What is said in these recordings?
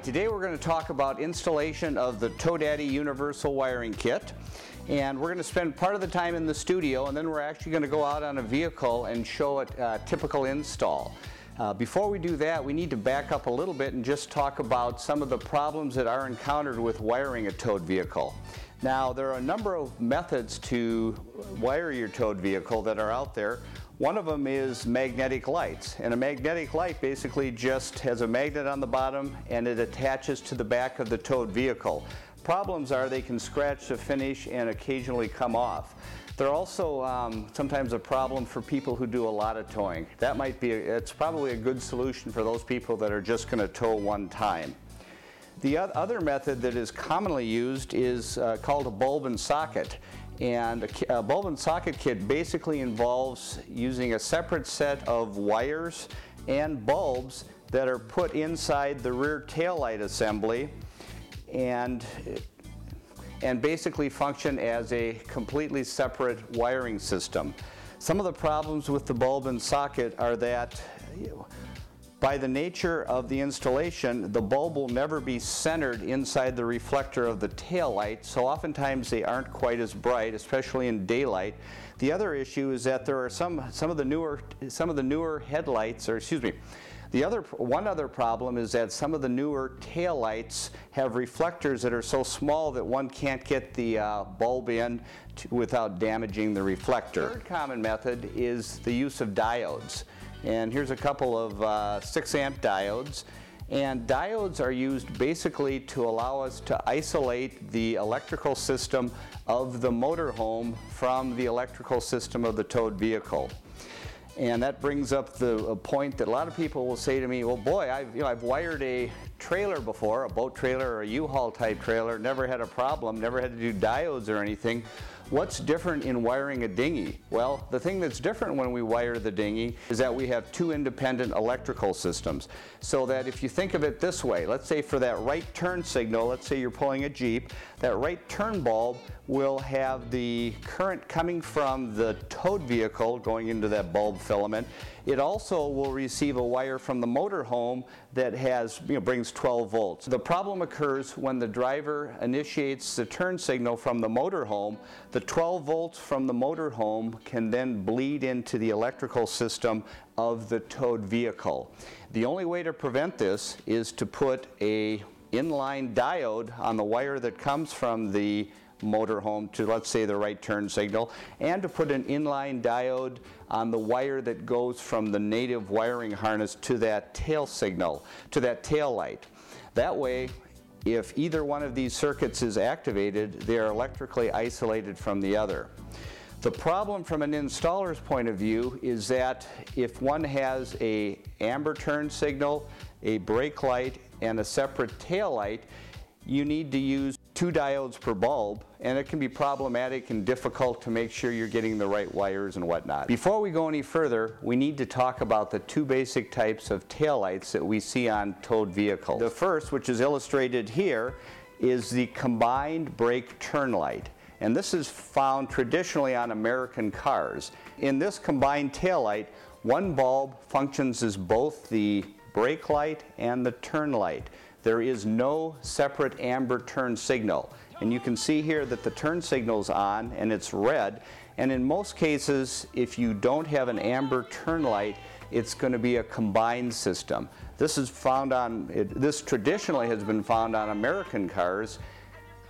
Today we're going to talk about installation of the TowDaddy Universal Wiring Kit. And we're going to spend part of the time in the studio, and then we're actually going to go out on a vehicle and show it a typical install. Before we do that, we need to back up a little bit and just talk about some of the problems that are encountered with wiring a towed vehicle. Now, there are a number of methods to wire your towed vehicle that are out there. One of them is magnetic lights, and a magnetic light basically just has a magnet on the bottom and it attaches to the back of the towed vehicle. Problems are they can scratch the finish and occasionally come off. They're also sometimes a problem for people who do a lot of towing. That might be, it's probably a good solution for those people that are just going to tow one time. The other method that is commonly used is called a bulb and socket. And a bulb and socket kit basically involves using a separate set of wires and bulbs that are put inside the rear taillight assembly and basically function as a completely separate wiring system. Some of the problems with the bulb and socket are that by the nature of the installation, the bulb will never be centered inside the reflector of the tail light, so oftentimes they aren't quite as bright, especially in daylight. The other issue is that there are some of the newer headlights, or excuse me, one other problem is that some of the newer tail lights have reflectors that are so small that one can't get the bulb in without damaging the reflector. The third common method is the use of diodes. And here's a couple of 6-amp diodes. And diodes are used basically to allow us to isolate the electrical system of the motorhome from the electrical system of the towed vehicle. And that brings up the point that a lot of people will say to me, well boy, I've wired a trailer before, a boat trailer or a U-Haul type trailer, never had a problem, never had to do diodes or anything. What's different in wiring a dinghy? Well, the thing that's different when we wire the dinghy is that we have two independent electrical systems. So that if you think of it this way, let's say for that right turn signal, let's say you're pulling a Jeep, that right turn bulb will have the current coming from the towed vehicle going into that bulb filament. It also will receive a wire from the motorhome that has, brings 12 volts. The problem occurs when the driver initiates the turn signal from the motorhome. The 12 volts from the motorhome can then bleed into the electrical system of the towed vehicle. The only way to prevent this is to put a inline diode on the wire that comes from the motorhome to, let's say, the right turn signal, and to put an inline diode on the wire that goes from the native wiring harness to that tail signal, to that tail light. That way, if either one of these circuits is activated, they are electrically isolated from the other. The problem from an installer's point of view is that if one has a amber turn signal, a brake light, and a separate tail light, you need to use 2 diodes per bulb, and it can be problematic and difficult to make sure you're getting the right wires and whatnot. Before we go any further, we need to talk about the 2 basic types of taillights that we see on towed vehicles. The first, which is illustrated here, is the combined brake turn light. And this is found traditionally on American cars. In this combined taillight, one bulb functions as both the brake light and the turn light. There is no separate amber turn signal. And you can see here that the turn signal's on and it's red. And in most cases, if you don't have an amber turn light, it's going to be a combined system. This is found on, this traditionally has been found on American cars.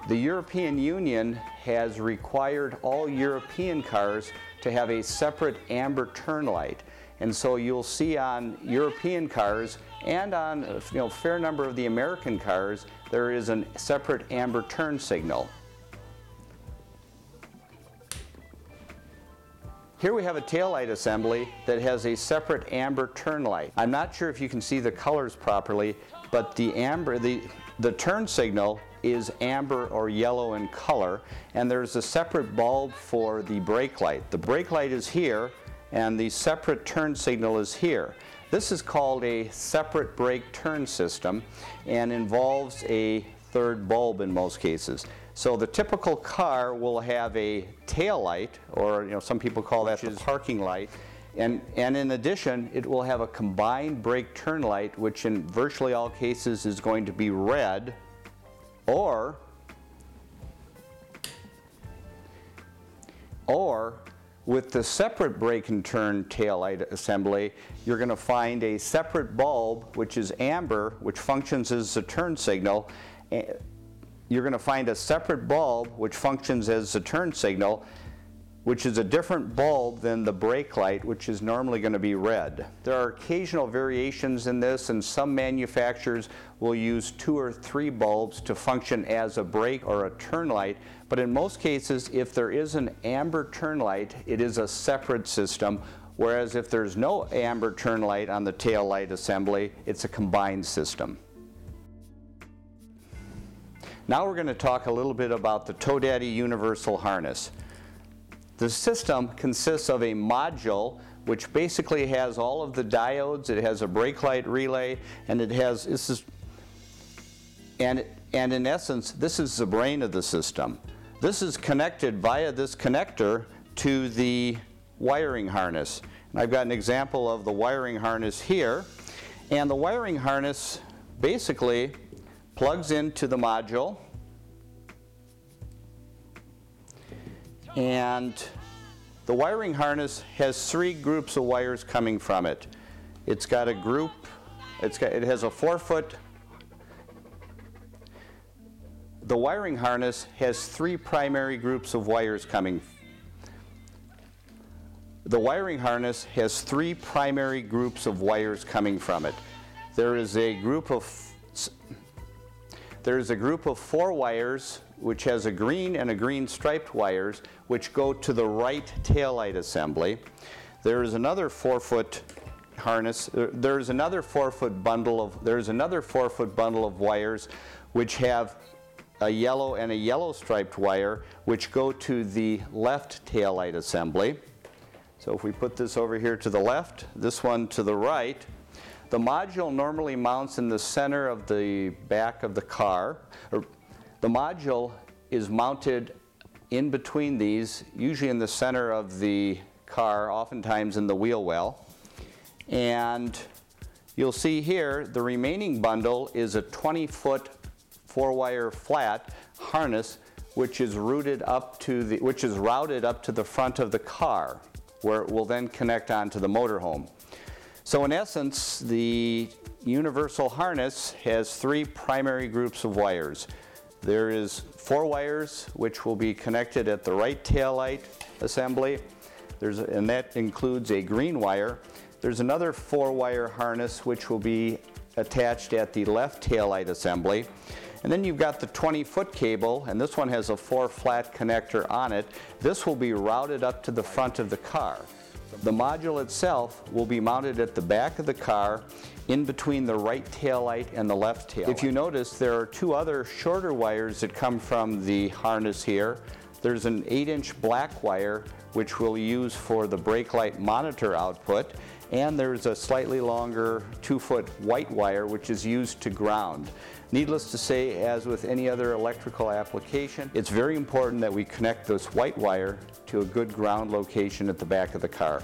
The European Union has required all European cars to have a separate amber turn light. And so you'll see on European cars and on a fair number of the American cars, there is a separate amber turn signal. Here we have a taillight assembly that has a separate amber turn light. I'm not sure if you can see the colors properly, but the turn signal is amber or yellow in color, and there's a separate bulb for the brake light. The brake light is here, and the separate turn signal is here. This is called a separate brake turn system and involves a third bulb in most cases. So the typical car will have a tail light, or some people call that the parking light, And in addition, it will have a combined brake turn light, which in virtually all cases is going to be red, or with the separate brake and turn tail light assembly, you're going to find a separate bulb, which is amber, which functions as a turn signal. You're going to find a separate bulb which functions as a turn signal, which is a different bulb than the brake light, which is normally going to be red. There are occasional variations in this, and some manufacturers will use 2 or 3 bulbs to function as a brake or a turn light, but in most cases, if there is an amber turn light, it is a separate system, whereas if there's no amber turn light on the tail light assembly, it's a combined system. Now we're going to talk a little bit about the TowDaddy universal harness. The system consists of a module which basically has all of the diodes. It has a brake light relay, and it has and in essence, this is the brain of the system. This is connected via this connector to the wiring harness. And I've got an example of the wiring harness here, and the wiring harness basically plugs into the module, and the wiring harness has 3 groups of wires coming from it. It's got a group, it has a 4-foot. The wiring harness has 3 primary groups of wires coming. The wiring harness has 3 primary groups of wires coming from it. There is a group of 4 wires, which has a green and a green striped wires, which go to the right taillight assembly. There is another 4-foot harness. There's another 4-foot bundle of wires, which have a yellow and a yellow striped wire, which go to the left taillight assembly. So if we put this over here to the left, this one to the right. The module normally mounts in the center of the back of the car. The module is mounted in between these, usually in the center of the car, oftentimes in the wheel well. And you'll see here the remaining bundle is a 20-foot 4-wire flat harness, which is routed up to the front of the car, where it will then connect onto the motorhome. So in essence, the universal harness has 3 primary groups of wires. There is 4 wires which will be connected at the right taillight assembly, and that includes a green wire. There's another 4-wire harness which will be attached at the left taillight assembly. And then you've got the 20-foot cable, and this one has a 4-flat connector on it. This will be routed up to the front of the car. The module itself will be mounted at the back of the car in between the right taillight and the left taillight. If you notice, there are 2 other shorter wires that come from the harness here. There's an 8-inch black wire, which we'll use for the brake light monitor output, and there's a slightly longer 2-foot white wire, which is used to ground. Needless to say, as with any other electrical application, it's very important that we connect this white wire to a good ground location at the back of the car.